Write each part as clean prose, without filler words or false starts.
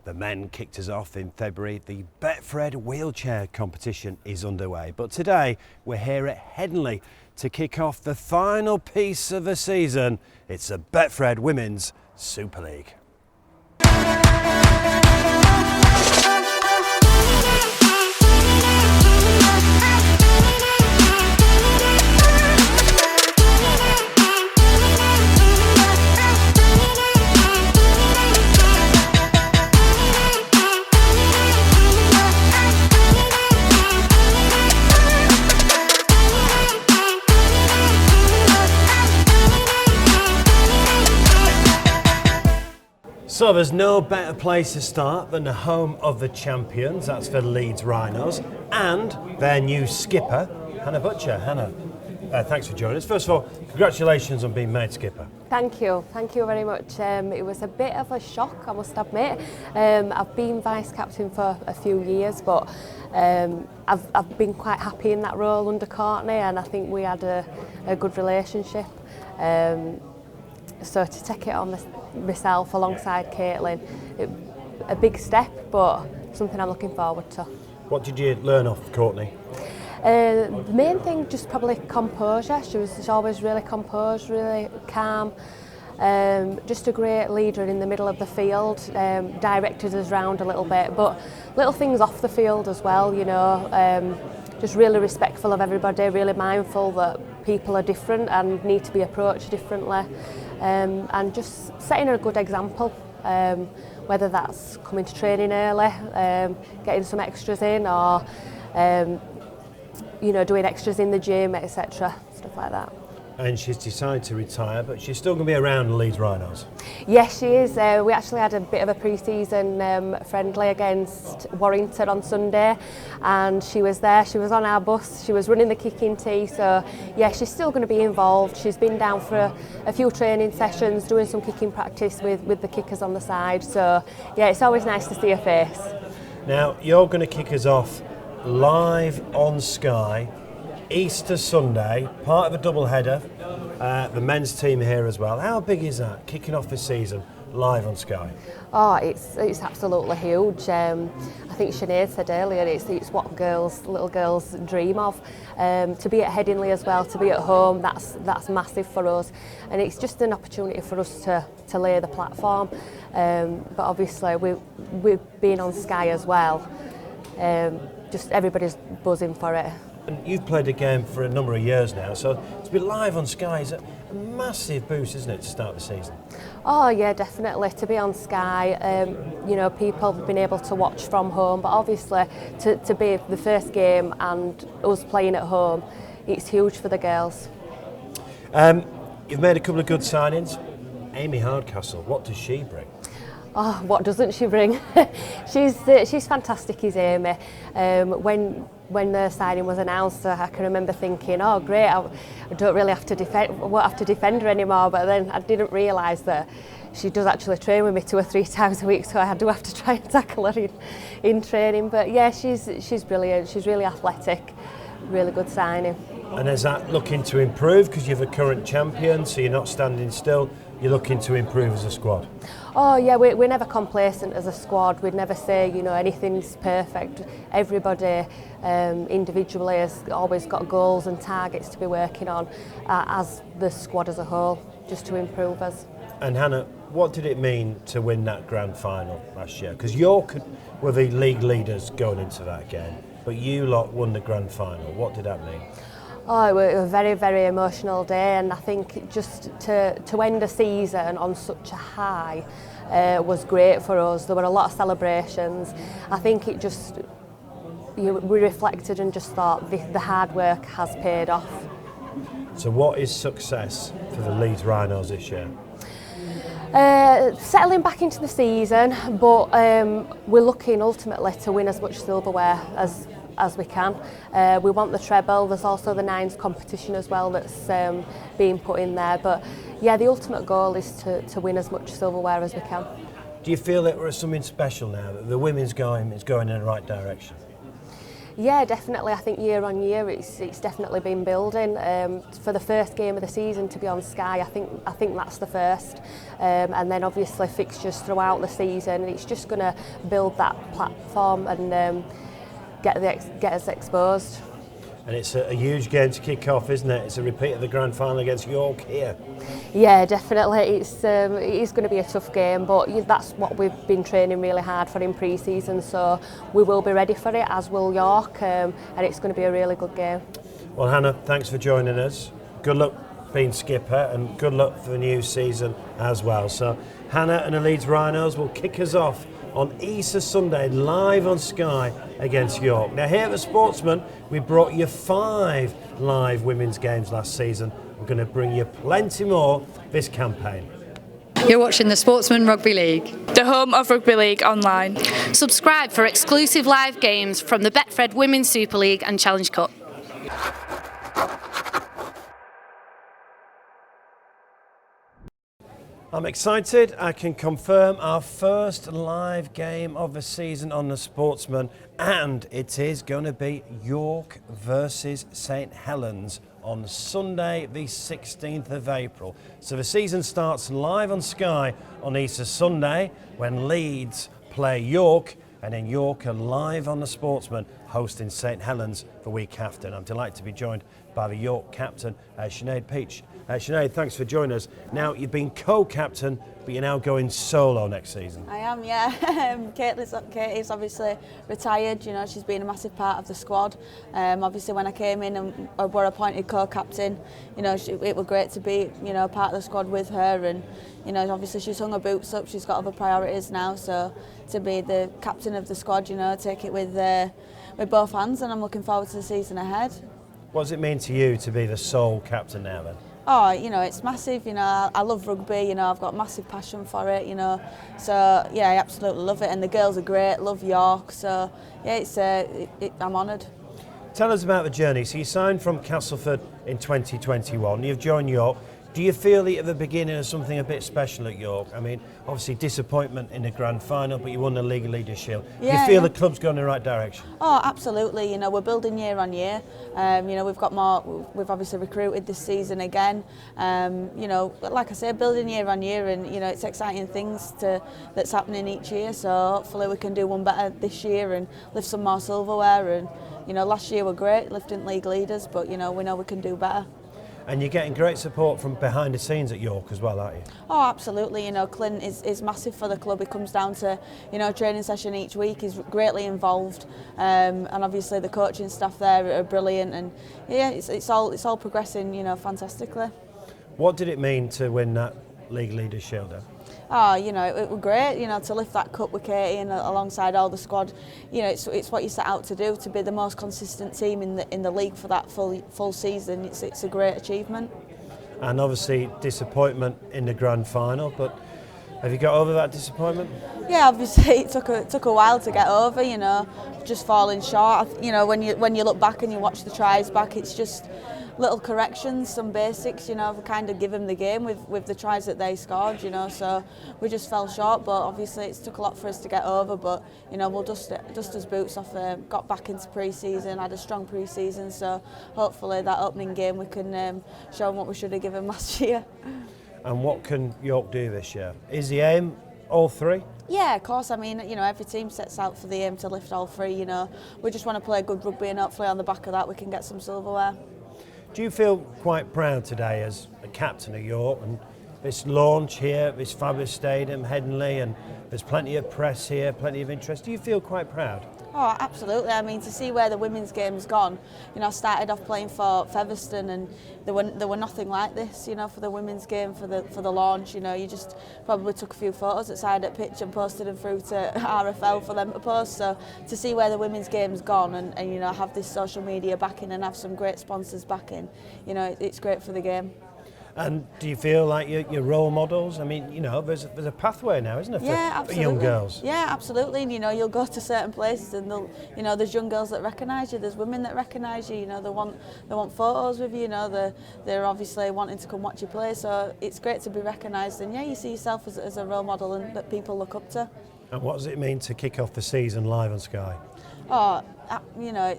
The men kicked us off in February. The Betfred wheelchair competition is underway. But today we're here at Headingley to kick off the final piece of the season. It's the Betfred Women's Super League. So there's no better place to start than the home of the champions, that's for Leeds Rhinos, and their new skipper, Hannah Butcher. Hannah, thanks for joining us. First of all, congratulations on being made skipper. Thank you very much. It was a bit of a shock, I must admit. I've been vice captain for a few years, but I've been quite happy in that role under Courtney, and I think we had a good relationship. So to take it on myself alongside Caitlin, a big step, but something I'm looking forward to. What did you learn off Courtney? The main thing, just probably composure. She's always really composed, really calm. Just a great leader in the middle of the field, directed us round a little bit, but little things off the field as well, you know. Just really respectful of everybody, really mindful that people are different and need to be approached differently, and just setting a good example, whether that's coming to training early, getting some extras in, or you know, doing extras in the gym, etc., stuff like that. And she's decided to retire, but she's still going to be around the Leeds Rhinos. Yes, she is. We actually had a bit of a pre-season friendly against Warrington on Sunday, and she was there. She was on our bus. She was running the kicking tee. So yeah, she's still going to be involved. She's been down for a few training sessions, doing some kicking practice with the kickers on the side. So yeah, it's always nice to see her face. Now you're going to kick us off live on Sky. Easter Sunday, part of a double header, the men's team here as well. How big is that, kicking off the season live on Sky? Oh, it's absolutely huge. I think Sinead said earlier, it's what little girls dream of. To be at Headingley as well, to be at home, that's massive for us, and it's just an opportunity for us to lay the platform. But obviously we've been on Sky as well. Just everybody's buzzing for it. And you've played the game for a number of years now, so to be live on Sky is a massive boost, isn't it, to start the season? Oh yeah, definitely. To be on Sky, you know, people have been able to watch from home, but obviously to be the first game and us playing at home, it's huge for the girls. You've made a couple of good signings. Amy Hardcastle, what does she bring? Oh, what doesn't she bring? She's fantastic, is Amy. When the signing was announced, I can remember thinking, oh great, I don't really have to defend, won't have to defend her anymore. But then I didn't realise that she does actually train with me 2 or 3 times a week, so I do have to try and tackle her in training. But yeah, she's brilliant. She's really athletic, really good signing. And is that looking to improve because you're the current champion, so you're not standing still? You're looking to improve as a squad? Oh yeah, we're never complacent as a squad. We'd never say, you know, anything's perfect. Everybody individually has always got goals and targets to be working on, as the squad as a whole, just to improve us. And Hannah, what did it mean to win that grand final last year? Because York were the league leaders going into that game, but you lot won the grand final. What did that mean? Oh, it was a very, very emotional day, and I think just to end a season on such a high was great for us. There were a lot of celebrations. I think it just, we reflected and just thought the hard work has paid off. So what is success for the Leeds Rhinos this year? Settling back into the season, but we're looking ultimately to win as much silverware as we can. We want the treble. There's also the nines competition as well that's being put in there. But yeah, the ultimate goal is to win as much silverware as we can. Do you feel that we're something special now, that the women's game is going in the right direction? Yeah, definitely. I think year on year it's definitely been building. For the first game of the season to be on Sky, I think that's the first. And then obviously fixtures throughout the season. It's just going to build that platform and get us exposed. And it's a huge game to kick off, isn't it? It's a repeat of the grand final against York here. Yeah, definitely. It is going to be a tough game, but that's what we've been training really hard for in pre-season, so we will be ready for it, as will York, and it's going to be a really good game. Well, Hannah, thanks for joining us. Good luck being skipper and good luck for the new season as well. So Hannah and the Leeds Rhinos will kick us off on Easter Sunday live on Sky against York. Now here at the Sportsman, we brought you 5 live women's games last season. We're going to bring you plenty more this campaign. You're watching the Sportsman Rugby League, the home of Rugby League online. Subscribe for exclusive live games from the Betfred Women's Super League and Challenge Cup. I'm excited. I can confirm our first live game of the season on the Sportsman, and it is going to be York versus St Helens on Sunday the 16th of April. So the season starts live on Sky on Easter Sunday when Leeds play York, and then York are live on the Sportsman hosting St Helens the week after. And I'm delighted to be joined by the York captain, Sinead Peach. Sinead, thanks for joining us. Now, you've been co-captain, but you're now going solo next season. I am, yeah. Katie's obviously retired, you know, she's been a massive part of the squad. Obviously when I came in and were appointed co-captain, you know, it was great to be, you know, part of the squad with her, and, you know, obviously she's hung her boots up, she's got other priorities now, so to be the captain of the squad, you know, take it with both hands, and I'm looking forward to the season ahead. What does it mean to you to be the sole captain now then? Oh, you know, it's massive, you know, I love rugby, you know, I've got massive passion for it, you know, so yeah, I absolutely love it, and the girls are great, love York, so yeah, I'm honoured. Tell us about the journey. So you signed from Castleford in 2021, you've joined York. Do you feel that at the beginning of something a bit special at York? I mean, obviously disappointment in the grand final, but you won the League Leaders Shield. Do you feel the club's going in the right direction? Oh, absolutely. You know, we're building year on year. You know, we've got more. We've obviously recruited this season again. You know, like I said, building year on year, and you know, it's exciting things that's happening each year. So hopefully we can do one better this year and lift some more silverware. And you know, last year were great lifting league leaders, but you know we can do better. And you're getting great support from behind the scenes at York as well, aren't you? Oh, absolutely. You know, Clint is massive for the club. It comes down to, you know, a training session each week. He's greatly involved, and obviously the coaching staff there are brilliant. And yeah, it's all progressing, you know, fantastically. What did it mean to win that League Leaders Shield then? Oh, you know, it was great, you know, to lift that cup with Katie and alongside all the squad. You know, it's what you set out to do, to be the most consistent team in the league for that full season. It's a great achievement. And obviously disappointment in the grand final, but have you got over that disappointment? Yeah, obviously it took a while to get over, you know, just falling short. You know, when you look back and you watch the tries back, it's just little corrections, some basics, you know, we kind of give them the game with the tries that they scored, you know, so we just fell short, but obviously it's took a lot for us to get over, but, you know, we'll dust his boots off, got back into pre-season, had a strong pre-season, so hopefully that opening game we can show them what we should have given last year. And what can York do this year? Is the aim all 3? Yeah, of course. I mean, you know, every team sets out for the aim to lift all 3, you know. We just want to play good rugby, and hopefully on the back of that we can get some silverware. Do you feel quite proud today as a captain of York, and this launch here, this fabulous stadium, Headingley, and there's plenty of press here, plenty of interest. Do you feel quite proud? Oh, absolutely. I mean, to see where the women's game's gone, you know, I started off playing for Featherstone, and there were nothing like this, you know, for the women's game, for the launch. You know, you just probably took a few photos outside at pitch and posted them through to RFL for them to post. So to see where the women's game's gone, and you know, have this social media backing and have some great sponsors backing, you know, it's great for the game. And do you feel like you're role models? I mean, you know, there's a pathway now, isn't there, for young girls? Yeah, absolutely. And, you know, you'll go to certain places and you know, there's young girls that recognise you, there's women that recognise you. You know, they want photos with you. You know, they're obviously wanting to come watch you play. So it's great to be recognised. And yeah, you see yourself as a role model and that people look up to. And what does it mean to kick off the season live on Sky? Oh, you know,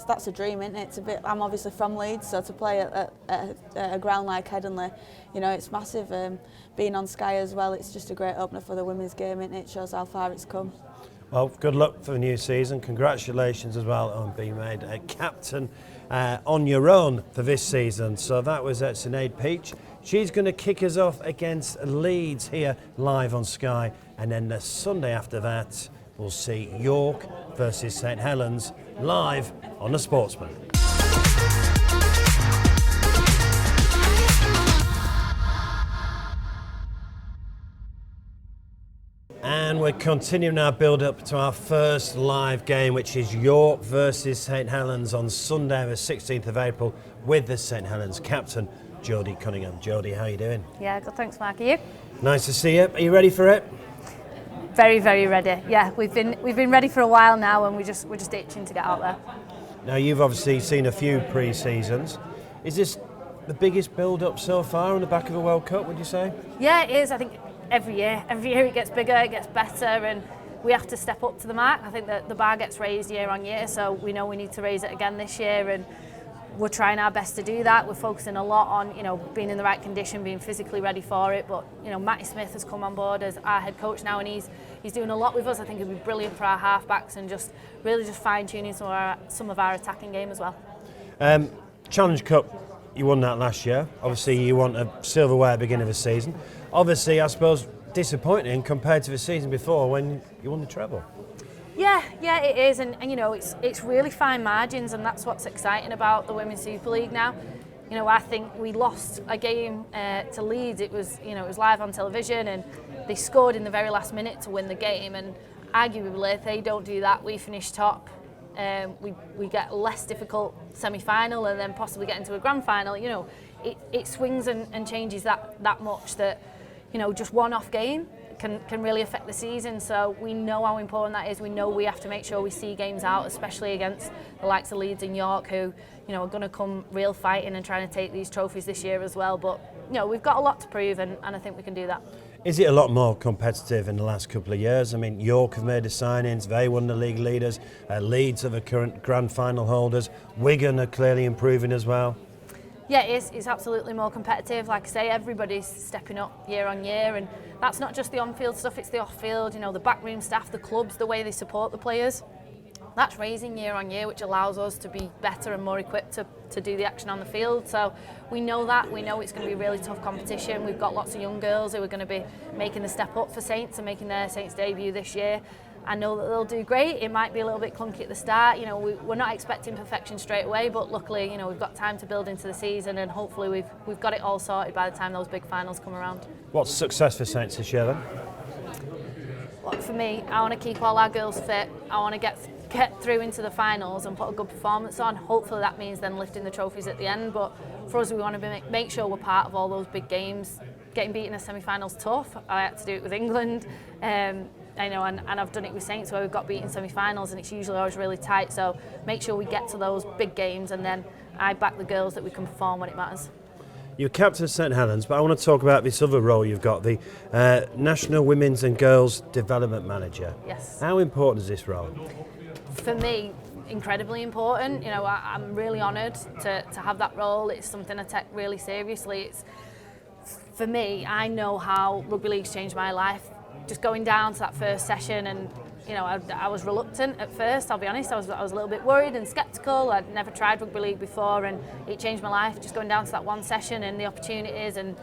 that's a dream, isn't it? It's a bit. I'm obviously from Leeds, so to play at a ground like Headingley, you know, it's massive. Being on Sky as well, it's just a great opener for the women's game, isn't it? It shows how far it's come. Well, good luck for the new season. Congratulations as well on being made a captain on your own for this season. So that was Sinead Peach. She's going to kick us off against Leeds here live on Sky. And then the Sunday after that, we'll see York versus St Helens live on the Sportsman. And we're continuing our build-up to our first live game, which is York versus St Helens on Sunday, the 16th of April, with the St Helens captain, Jodie Cunningham. Jodie, how are you doing? Yeah, good, thanks, Mark. Are you? Nice to see you. Are you ready for it? Very, very ready. Yeah, we've been ready for a while now, and we're just itching to get out there. Now, you've obviously seen a few pre-seasons. Is this the biggest build-up so far on the back of a World Cup, would you say? Yeah, it is. I think every year it gets bigger, it gets better, and we have to step up to the mark. I think that the bar gets raised year on year, so we know we need to raise it again this year, and we're trying our best to do that. We're focusing a lot on, you know, being in the right condition, being physically ready for it. But, you know, Matty Smith has come on board as our head coach now, and he's doing a lot with us. I think he'll be brilliant for our halfbacks and just really just fine-tuning some of our attacking game as well. Challenge Cup, you won that last year. Obviously, you want a silverware at the beginning of the season. Obviously, I suppose, disappointing compared to the season before when you won the treble. Yeah, it is, and you know, it's really fine margins, and that's what's exciting about the Women's Super League now. You know, I think we lost a game to Leeds. It was live on television, and they scored in the very last minute to win the game. And arguably, if they don't do that, we finish top. We get a less difficult semi-final, and then possibly get into a grand final. You know, it swings and changes that much that, you know, just one off game can really affect the season. So we know how important that is. We know we have to make sure we see games out, especially against the likes of Leeds and York, who, you know, are going to come real fighting and trying to take these trophies this year as well. But, you know, we've got a lot to prove, and I think we can do that. Is it a lot more competitive in the last couple of years? I mean, York have made the signings, they won the league leaders, Leeds are the current grand final holders, Wigan are clearly improving as well. Yeah, it's absolutely more competitive. Like I say, everybody's stepping up year on year, and that's not just the on-field stuff, it's the off-field, you know, the backroom staff, the clubs, the way they support the players. That's raising year on year, which allows us to be better and more equipped to do the action on the field. So we know that. We know it's going to be a really tough competition. We've got lots of young girls who are going to be making the step up for Saints and making their Saints debut this year. I know that they'll do great. It might be a little bit clunky at the start. You know, we're not expecting perfection straight away, but luckily, you know, we've got time to build into the season, and hopefully we've got it all sorted by the time those big finals come around. What's success for Saints this year then? Well, for me, I want to keep all our girls fit. I want to get through into the finals and put a good performance on. Hopefully that means then lifting the trophies at the end, but for us, we want to make sure we're part of all those big games. Getting beaten in a semi-final's tough. I had to do it with England. I know, and I've done it with Saints where we've got beaten semi-finals, and it's usually always really tight. So make sure we get to those big games, and then I back the girls that we can perform when it matters. You're captain of St Helens, but I want to talk about this other role you've got, the National Women's and Girls Development Manager. Yes. How important is this role? For me, incredibly important. You know, I'm really honoured to have that role. It's something I take really seriously. For me, I know how rugby league's changed my life. Just going down to that first session, and you know, I was reluctant at first, I'll be honest. I was a little bit worried and sceptical. I'd never tried rugby league before, and it changed my life. Just going down to that one session, and the opportunities and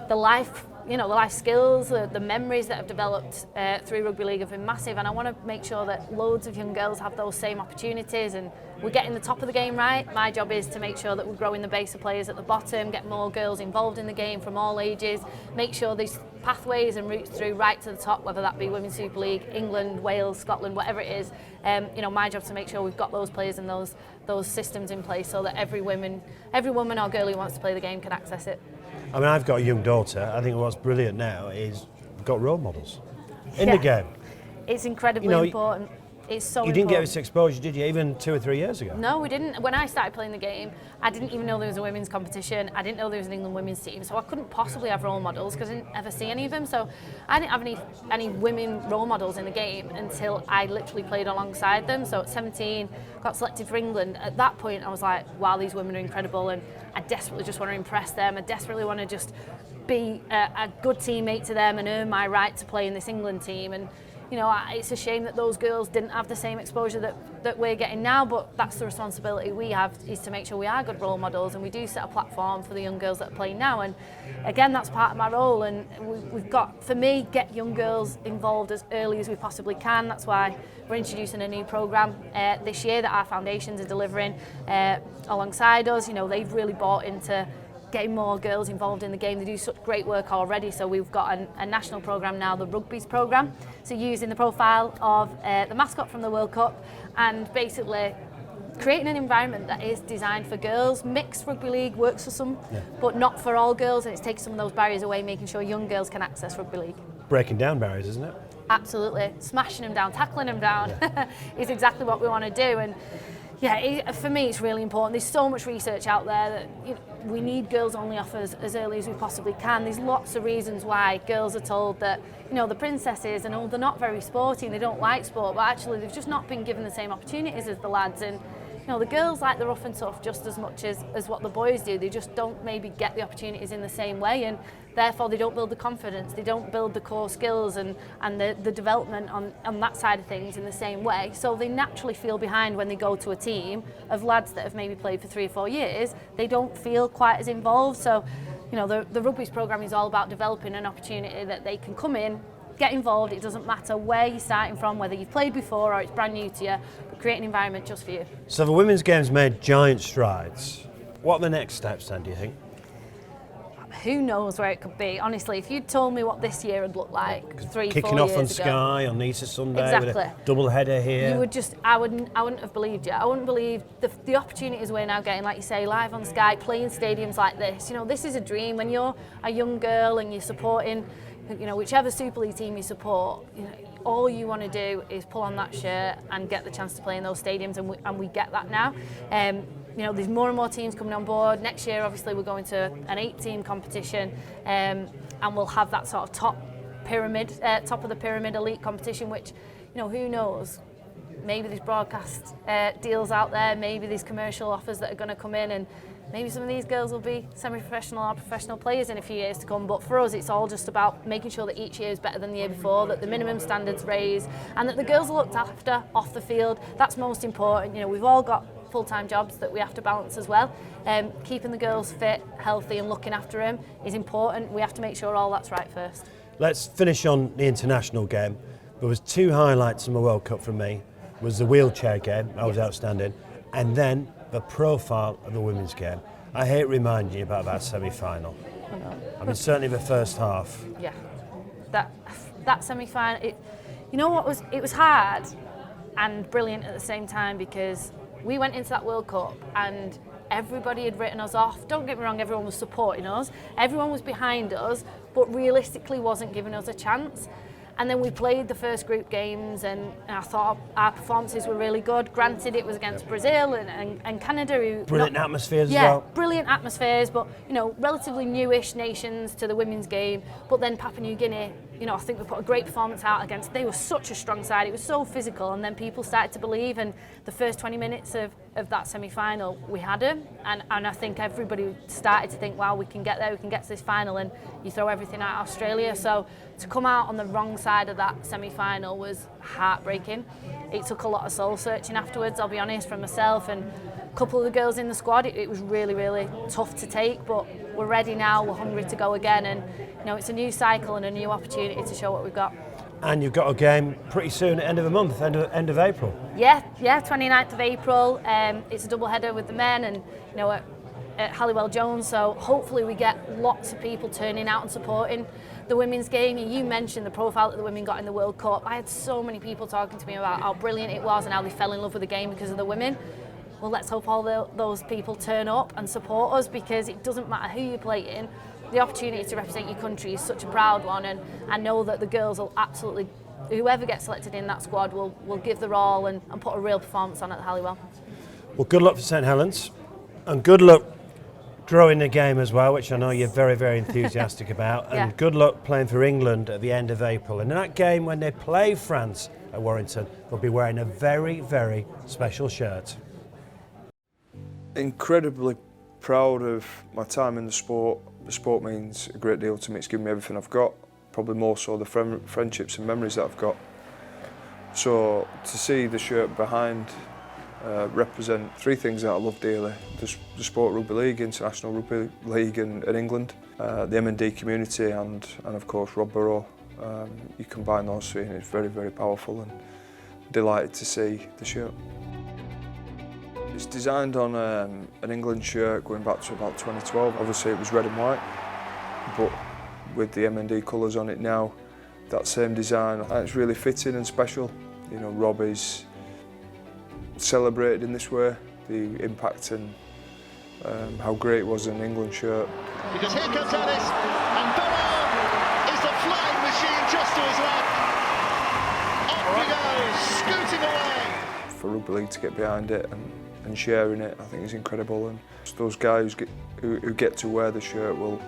the life, you know, the life skills, the memories that I've developed through rugby league have been massive, and I want to make sure that loads of young girls have those same opportunities, and we're getting the top of the game right. My job is to make sure that we're growing the base of players at the bottom, get more girls involved in the game from all ages, make sure these pathways and routes through right to the top, whether that be Women's Super League, England, Wales, Scotland, whatever it is. You know, my job is to make sure we've got those players and those systems in place so that every woman or girl who wants to play the game can access it. I mean, I've got a young daughter. I think what's brilliant now is we've got role models in the game. It's incredibly important. It's so You didn't get important. this exposure, did you, even 2 or 3 years ago? No, we didn't. When I started playing the game, I didn't even know there was a women's competition. I didn't know there was an England women's team, so I couldn't possibly have role models because I didn't ever see any of them. So I didn't have any women role models in the game until I literally played alongside them. So at 17, got selected for England. At that point, I was like, wow, these women are incredible, and I desperately just want to impress them. I desperately want to just be a good teammate to them and earn my right to play in this England team. And you know, it's a shame that those girls didn't have the same exposure that we're getting now, but that's the responsibility we have, is to make sure we are good role models, and we do set a platform for the young girls that are playing now. And again, that's part of my role, and we've got, for me, get young girls involved as early as we possibly can. That's why we're introducing a new programme this year that our foundations are delivering alongside us. You know, they've really bought into getting more girls involved in the game. They do such great work already, so we've got a national programme now, the Rugby's programme, so using the profile of the mascot from the World Cup and basically creating an environment that is designed for girls. Mixed rugby league works for some, but not for all girls, and it's taking some of those barriers away, making sure young girls can access rugby league. Breaking down barriers, isn't it? Absolutely, smashing them down, tackling them down is exactly what we want to do. And yeah, for me it's really important. There's so much research out there that, you know, we need girls only offers as early as we possibly can. There's lots of reasons why girls are told that, you know, the princesses and they're not very sporty and they don't like sport, but actually they've just not been given the same opportunities as the lads. And you know, the girls like the rough and tough just as much as what the boys do. They just don't maybe get the opportunities in the same way, and therefore they don't build the confidence, they don't build the core skills and the development on that side of things in the same way. So they naturally feel behind when they go to a team of lads that have maybe played for 3 or 4 years. They don't feel quite as involved. So, you know, the Rugby's programme is all about developing an opportunity that they can come in, get involved. It doesn't matter where you're starting from, whether you've played before or it's brand new to you, but create an environment just for you. So the women's game's made giant strides. What are the next steps then, do you think? Who knows where it could be? Honestly, if you'd told me what this year would look like 3, 4 years ago. Kicking off on Sky on Easter Sunday with a double header here. You would just, I wouldn't have believed you. I wouldn't believe the opportunities we're now getting, like you say, live on Sky, playing stadiums like this. You know, this is a dream. When you're a young girl and you're supporting, you know, whichever Super League team you support, you know, all you want to do is pull on that shirt and get the chance to play in those stadiums, and we get that now. You know, there's more and more teams coming on board. Next year, obviously, we're going to an 8-team competition, and we'll have that sort of top of the pyramid elite competition, which, you know, who knows? Maybe there's broadcast deals out there, maybe there's commercial offers that are going to come in, and maybe some of these girls will be semi-professional or professional players in a few years to come. But for us, it's all just about making sure that each year is better than the year before, that the minimum standards raised, and that the girls are looked after off the field. That's most important. You know, we've all got full-time jobs that we have to balance as well. Keeping the girls fit, healthy and looking after them is important. We have to make sure all that's right first. Let's finish on the international game. There was 2 highlights in the World Cup for me. Was the wheelchair game, that was outstanding, and then the profile of the women's game. I hate reminding you about that semi-final. I mean, certainly the first half. Yeah, that semi-final, you know what, it was hard and brilliant at the same time, because we went into that World Cup and everybody had written us off. Don't get me wrong, everyone was supporting us, everyone was behind us, but realistically wasn't giving us a chance. And then we played the first group games, and I thought our performances were really good. Granted, it was against Brazil and Canada. Brilliant atmospheres as well. Yeah, brilliant atmospheres, but, you know, relatively newish nations to the women's game. But then Papua New Guinea, you know, I think we put a great performance out against. They were such a strong side. It was so physical, and then people started to believe. And the first 20 minutes of that semi-final, we had them, and I think everybody started to think, wow, we can get there, we can get to this final, and you throw everything at Australia. So to come out on the wrong side of that semi-final was heartbreaking. It took a lot of soul searching afterwards, I'll be honest, from myself and a couple of the girls in the squad. It was really, really tough to take, but we're ready now, we're hungry to go again, and you know, it's a new cycle and a new opportunity to show what we've got. And you've got a game pretty soon, end of the month, end of April. Yeah, 29th of April. It's a double header with the men, and you know, at Halliwell Jones, so hopefully we get lots of people turning out and supporting the women's game. You mentioned the profile that the women got in the World Cup. I had so many people talking to me about how brilliant it was and how they fell in love with the game because of the women. Well, let's hope all those people turn up and support us, because it doesn't matter who you're playing, the opportunity to represent your country is such a proud one, and I know that the girls will absolutely, whoever gets selected in that squad will give their all and put a real performance on at the Halliwell. Well, good luck for St Helens, and good luck growing the game as well, which I know you're very, very enthusiastic about, and Yeah. good luck playing for England at the end of April. And in that game, when they play France at Warrington, they'll be wearing a very, very special shirt. Incredibly proud of my time in the sport. The sport means a great deal to me. It's given me everything I've got, probably more so the friendships and memories that I've got. So to see the shirt behind represent three things that I love dearly: the sport rugby league, international rugby league in England, the M&D community, and of course Rob Burrow. You combine those three and it's very, very powerful, and delighted to see the shirt. It's designed on an England shirt going back to about 2012. Obviously it was red and white, but with the M&D colours on it now, that same design, and it's really fitting and special. You know, Rob is celebrated in this way, the impact and how great it was an England shirt. Because here comes Ellis, and Burrow is a flying machine just to his left. Off he goes, scooting away. For rugby league to get behind it and sharing it, I think is incredible. And those guys who get to wear the shirt will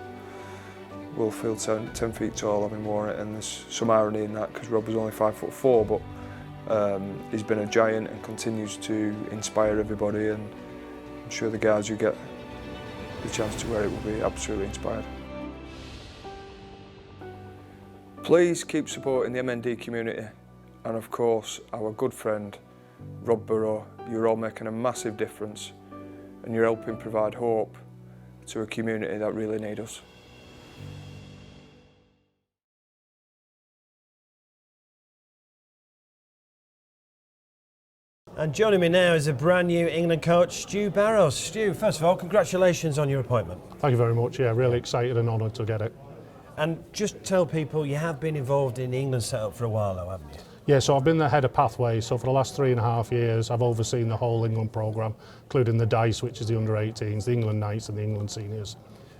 feel 10 feet tall having worn it, and there's some irony in that because Rob was only 5'4", but he's been a giant and continues to inspire everybody, and I'm sure the guys who get the chance to wear it will be absolutely inspired. Please keep supporting the M&D community, and of course our good friend Rob Burrow. You're all making a massive difference, and you're helping provide hope to a community that really need us. And joining me now is a brand new England coach, Stu Barrows. Stu, first of all, congratulations on your appointment. Thank you very much. Yeah, really excited and honoured to get it. And just tell people you have been involved in the England setup for a while though, haven't you? Yeah, so I've been the head of Pathways, so for the last 3.5 years I've overseen the whole England programme, including the DICE, which is the under-18s, the England Knights and the England Seniors.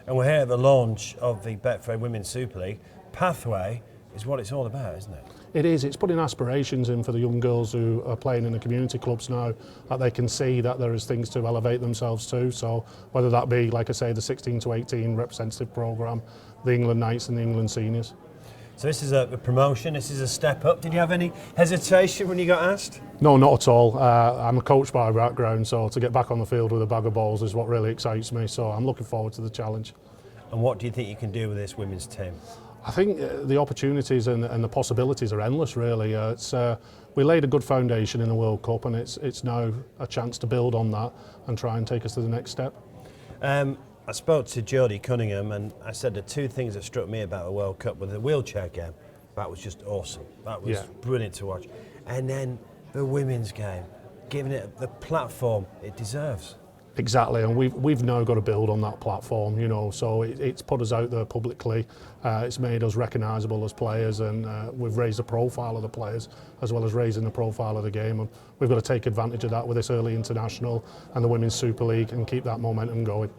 And we're here at the launch of the Betfred Women's Super League. Pathway is what it's all about, isn't it? It is. It's putting aspirations in for the young girls who are playing in the community clubs now, that they can see that there is things to elevate themselves to. So whether that be, like I say, the 16 to 18 representative programme, the England Knights and the England Seniors. So this is a promotion, this is a step up. Did you have any hesitation when you got asked? No, not at all. I'm a coach by background, so to get back on the field with a bag of balls is what really excites me. So I'm looking forward to the challenge. And what do you think you can do with this women's team? I think the opportunities and the possibilities are endless, really. We laid a good foundation in the World Cup, and it's now a chance to build on that and try and take us to the next step. I spoke to Jodie Cunningham, and I said the two things that struck me about the World Cup were the wheelchair game. That was just awesome. That was brilliant to watch. And then the women's game, giving it the platform it deserves. Exactly, and we've now got to build on that platform, you know, so it's put us out there publicly, it's made us recognisable as players, and we've raised the profile of the players as well as raising the profile of the game, and we've got to take advantage of that with this early international and the Women's Super League and keep that momentum going.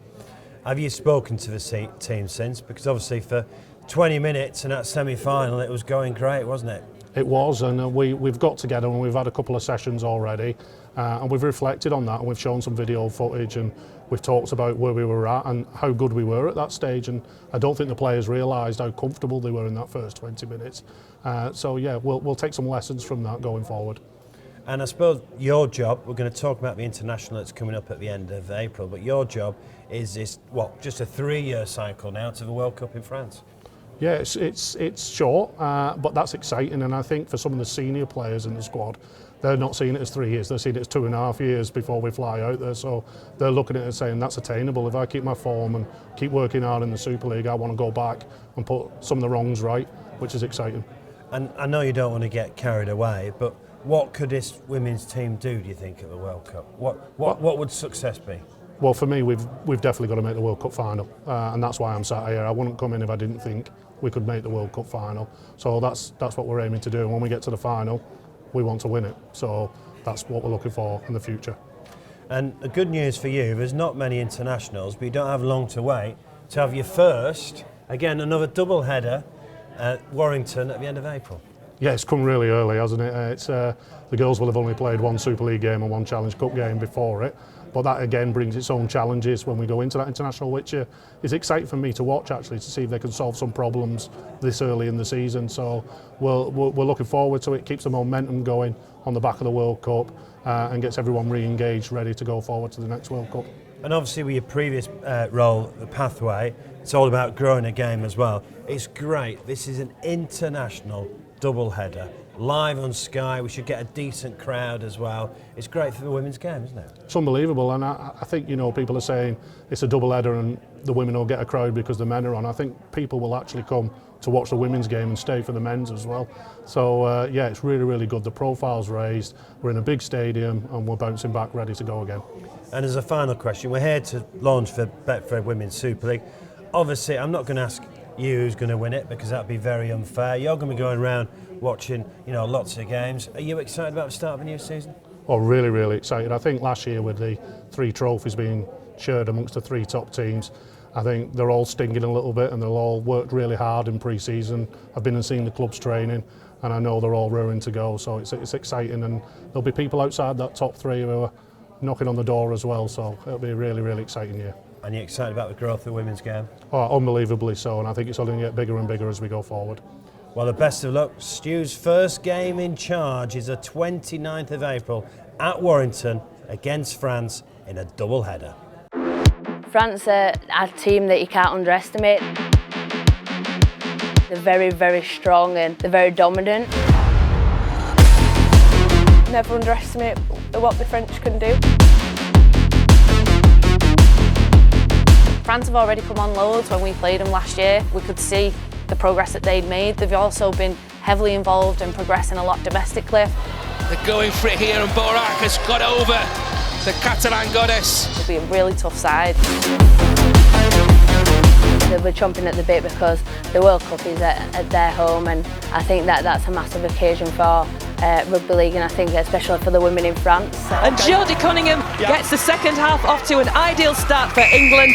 Have you spoken to the team since? Because obviously for 20 minutes in that semi-final it was going great, wasn't it? It was, and we've got together and we've had a couple of sessions already, and we've reflected on that, and we've shown some video footage, and we've talked about where we were at and how good we were at that stage, and I don't think the players realised how comfortable they were in that first 20 minutes. So yeah, we'll take some lessons from that going forward. And I suppose your job, we're going to talk about the international that's coming up at the end of April, but your job is this, what, just a 3-year cycle now to the World Cup in France? Yeah, it's short, but that's exciting, and I think for some of the senior players in the squad, they're not seeing it as 3 years, they're seeing it as 2.5 years before we fly out there, so they're looking at it and saying that's attainable. If I keep my form and keep working hard in the Super League, I want to go back and put some of the wrongs right, which is exciting. And I know you don't want to get carried away, but what could this women's team do you think at the World Cup? What would success be? Well, for me, we've definitely got to make the World Cup final, and that's why I'm sat here. I wouldn't come in if I didn't think we could make the World Cup final. So that's what we're aiming to do. And when we get to the final, we want to win it. So that's what we're looking for in the future. And the good news for you, there's not many internationals, but you don't have long to wait to have your first, again, another double header at Warrington at the end of April. Yeah, it's come really early, hasn't it? The girls will have only played one Super League game and one Challenge Cup game before it, but that again brings its own challenges when we go into that international, which is exciting for me to watch, actually, to see if they can solve some problems this early in the season. So we're looking forward to it. Keeps the momentum going on the back of the World Cup and gets everyone re-engaged, ready to go forward to the next World Cup. And obviously with your previous role, the Pathway, it's all about growing a game as well. It's great. This is an international double header, live on Sky. We should get a decent crowd as well. It's great for the women's game, isn't it? It's unbelievable, and I think, you know, people are saying it's a double header and the women will get a crowd because the men are on. I think people will actually come to watch the women's game and stay for the men's as well. So yeah, it's really, really good. The profile's raised, we're in a big stadium and we're bouncing back ready to go again. And as a final question, we're here to launch the Betfred Women's Super League. Obviously, I'm not going to ask you who's going to win it because that would be very unfair. You're going to be going around watching, you know, lots of games. Are you excited about the start of a new season? Oh, really, really excited. I think last year with the 3 trophies being shared amongst the 3 top teams, I think they're all stinging a little bit and they'll all worked really hard in pre-season. I've been and seen the club's training and I know they're all raring to go, so it's exciting, and there'll be people outside that top 3 who are knocking on the door as well, so it'll be a really, really exciting year. And you're excited about the growth of the women's game? Oh, unbelievably so, and I think it's only going to get bigger and bigger as we go forward. Well, the best of luck. Stu's first game in charge is the 29th of April at Warrington against France in a double header. France are a team that you can't underestimate. They're very, very strong and they're very dominant. Never underestimate what the French can do. France have already come on loads. When we played them last year, we could see the progress that they'd made. They've also been heavily involved in progressing a lot domestically. They're going for it here and Borak has got over the Catalan goddess. It'll be a really tough side. They'll be chomping at the bit because the World Cup is at their home, and I think that's a massive occasion for Rugby League, and I think especially for the women in France. And Jodie Cunningham gets the second half off to an ideal start for England.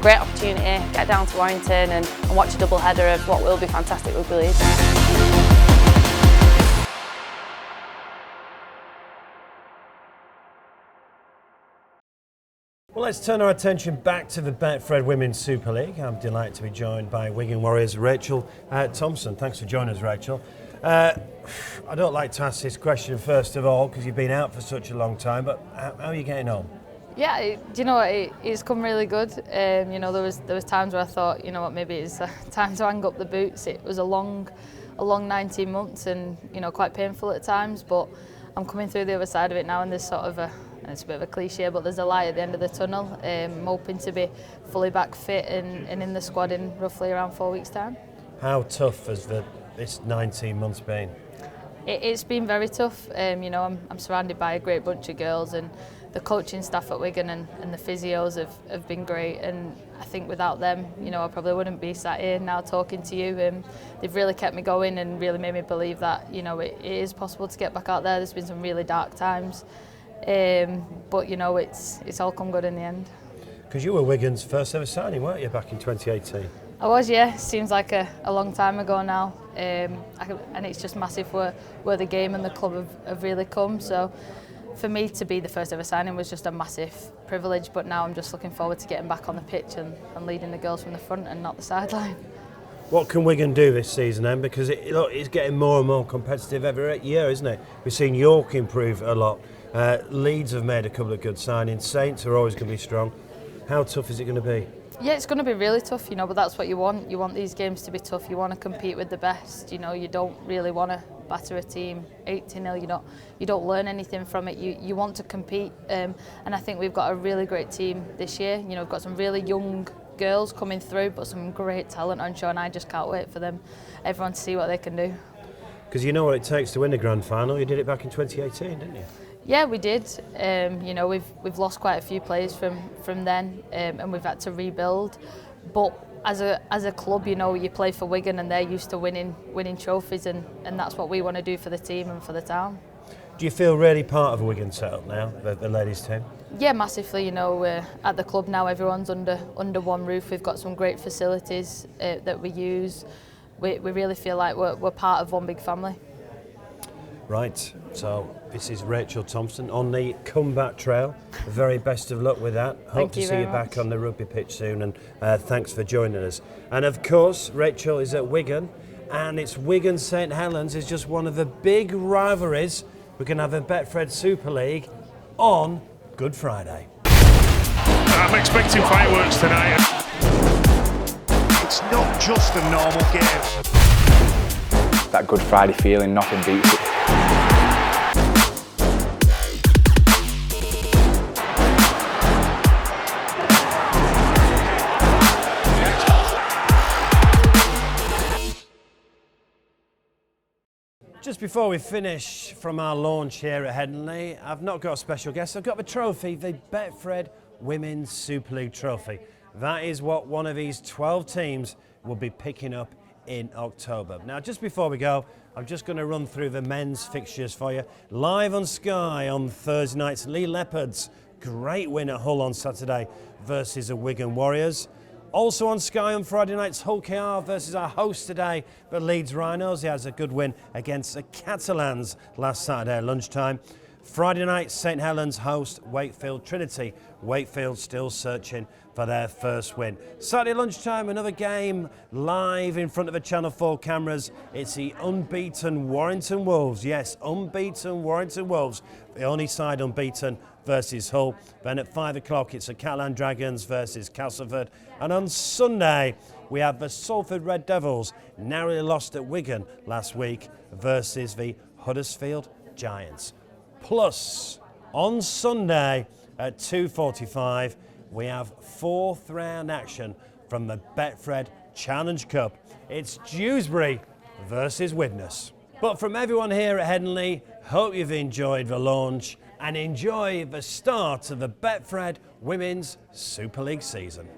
Great opportunity, get down to Warrington and watch a double header of what will be fantastic Rugby League. Well, let's turn our attention back to the Betfred Women's Super League. I'm delighted to be joined by Wigan Warriors' Rachel Thompson. Thanks for joining us, Rachel. I don't like to ask this question first of all because you've been out for such a long time, but how are you getting on? Yeah, do you know what? It's come really good. You know, there was times where I thought, you know what, maybe it's time to hang up the boots. It was a long 19 months, and you know, quite painful at times. But I'm coming through the other side of it now, and there's sort of it's a bit of a cliche, but there's a light at the end of the tunnel. I'm hoping to be fully back fit and in the squad in roughly around 4 weeks' time. How tough has this 19 months been? It's been very tough. You know, I'm surrounded by a great bunch of girls, and the coaching staff at Wigan and the physios have been great, and I think without them, you know, I probably wouldn't be sat here now talking to you. They've really kept me going and really made me believe that, you know, it is possible to get back out there. There's been some really dark times, but you know, it's all come good in the end. Because you were Wigan's first ever signing, weren't you, back in 2018? I was, yeah. Seems like a long time ago now, and it's just massive where the game and the club have really come. So for me to be the first ever signing was just a massive privilege, but now I'm just looking forward to getting back on the pitch and leading the girls from the front and not the sideline. What can Wigan do this season then? Because it's getting more and more competitive every year, isn't it? We've seen York improve a lot. Leeds have made a couple of good signings. Saints are always going to be strong. How tough is it going to be? Yeah, it's going to be really tough, you know, but that's what you want. You want these games to be tough. You want to compete with the best. You know, you don't really want to batter a team 8-0. You don't learn anything from it. You want to compete, and I think we've got a really great team this year. You know, we've got some really young girls coming through, but some great talent on show, and I just can't wait for everyone to see what they can do. Because you know what it takes to win the grand final. You did it back in 2018, didn't you? Yeah, we did. You know, we've lost quite a few players from then, and we've had to rebuild. But as a club, you know, you play for Wigan, and they're used to winning trophies, and that's what we want to do for the team and for the town. Do you feel really part of a Wigan setup now, the ladies team? Yeah, massively. You know, we're at the club now, everyone's under one roof. We've got some great facilities that we use. We really feel like we're part of one big family. Right, so this is Rachel Thompson on the comeback trail. The very best of luck with that. Hope to see you back on the rugby pitch soon, and thanks for joining us. And of course, Rachel is at Wigan, and it's Wigan St Helens is just one of the big rivalries. We're going to have a Betfred Super League on Good Friday. I'm expecting fireworks tonight. It's not just a normal game. That Good Friday feeling, nothing beats it. Just before we finish from our launch here at Headingley, I've not got a special guest. I've got the trophy, the Betfred Women's Super League trophy. That is what one of these 12 teams will be picking up in October. Now, just before we go, I'm just going to run through the men's fixtures for you. Live on Sky on Thursday nights, Lee Leopards, great win at Hull on Saturday versus the Wigan Warriors. Also on Sky on Friday nights, Hull KR versus our host today, but Leeds Rhinos. He has a good win against the Catalans last Saturday at lunchtime. Friday night, St Helens host Wakefield Trinity. Wakefield still searching for their first win. Saturday lunchtime, another game live in front of the Channel 4 cameras. It's the unbeaten Warrington Wolves. Yes, unbeaten Warrington Wolves, the only side unbeaten versus Hull. Then at 5 o'clock, it's the Catalan Dragons versus Castleford. And on Sunday, we have the Salford Red Devils, narrowly lost at Wigan last week, versus the Huddersfield Giants. Plus, on Sunday at 2:45, we have fourth round action from the Betfred Challenge Cup. It's Dewsbury versus Widnes. But from everyone here at Headingley, hope you've enjoyed the launch and enjoy the start of the Betfred Women's Super League season.